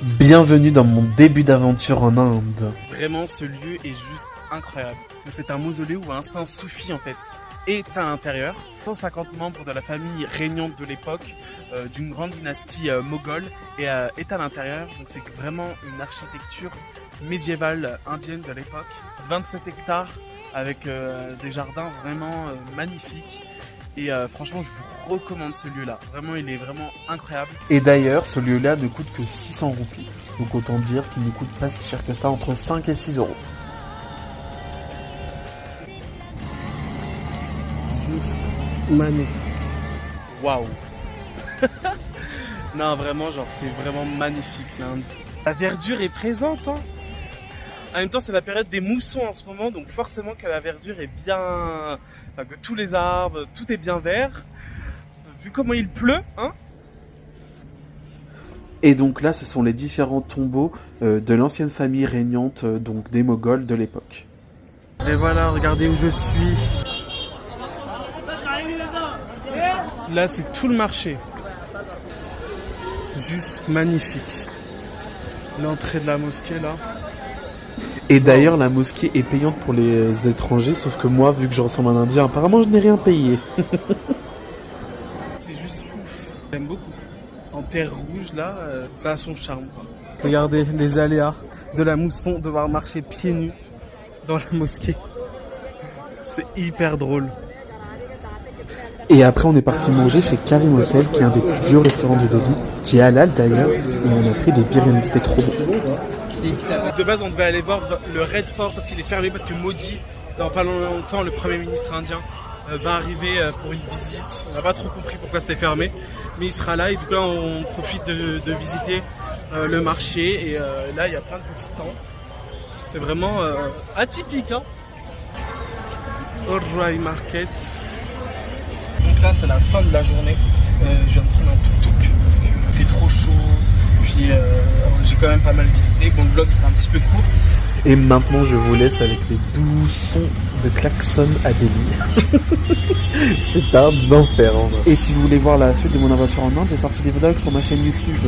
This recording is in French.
Bienvenue dans mon début d'aventure en Inde. Vraiment, ce lieu est juste incroyable. C'est un mausolée où un saint soufi en fait est à l'intérieur. 150 membres de la famille régnante de l'époque, d'une grande dynastie moghole, est à l'intérieur. Donc c'est vraiment une architecture médiévale indienne de l'époque. 27 hectares avec des jardins vraiment magnifiques. Et franchement, je vous recommande ce lieu-là. Vraiment, il est vraiment incroyable. Et d'ailleurs, ce lieu-là ne coûte que 600 roupies. Donc autant dire qu'il ne coûte pas si cher que ça, entre 5 et 6 euros. Juste magnifique. Waouh. Non, vraiment, genre, c'est vraiment magnifique l'Inde. La verdure est présente, hein. En même temps, c'est la période des moussons en ce moment, donc forcément que la verdure est bien... Enfin, que tous les arbres, tout est bien vert. Vu comment il pleut, hein. Et donc là, ce sont les différents tombeaux de l'ancienne famille régnante, donc des Moghols de l'époque. Et voilà, regardez où je suis. Là, c'est tout le marché. Juste magnifique. L'entrée de la mosquée, là. Et d'ailleurs, la mosquée est payante pour les étrangers, sauf que moi, vu que je ressemble à un Indien, apparemment, je n'ai rien payé. C'est juste ouf. J'aime beaucoup. En terre rouge, là, ça a son charme, quoi. Regardez les aléas de la mousson, devoir marcher pieds nus dans la mosquée. C'est hyper drôle. Et après, on est parti manger chez Karim Hotel, qui est un des plus vieux restaurants de Delhi, qui est halal d'ailleurs, et on a pris des biryanis, c'était trop bon. De base, on devait aller voir le Red Fort, sauf qu'il est fermé parce que Modi, dans pas longtemps, le Premier ministre indien, va arriver pour une visite. On n'a pas trop compris pourquoi c'était fermé, mais il sera là et du coup là, on profite de visiter le marché. Et là, il y a plein de petits tentes. C'est vraiment atypique, hein. Alright Market. Donc là, c'est la fin de la journée. Je viens de prendre un tuk-tuk parce qu'il fait trop chaud. Puis j'ai quand même pas mal visité. Bon, le vlog sera un petit peu court. Et maintenant, je vous laisse avec les doux sons de klaxon à Delhi. C'est un enfer en vrai. Et si vous voulez voir la suite de mon aventure en Inde, j'ai sorti des vlogs sur ma chaîne YouTube.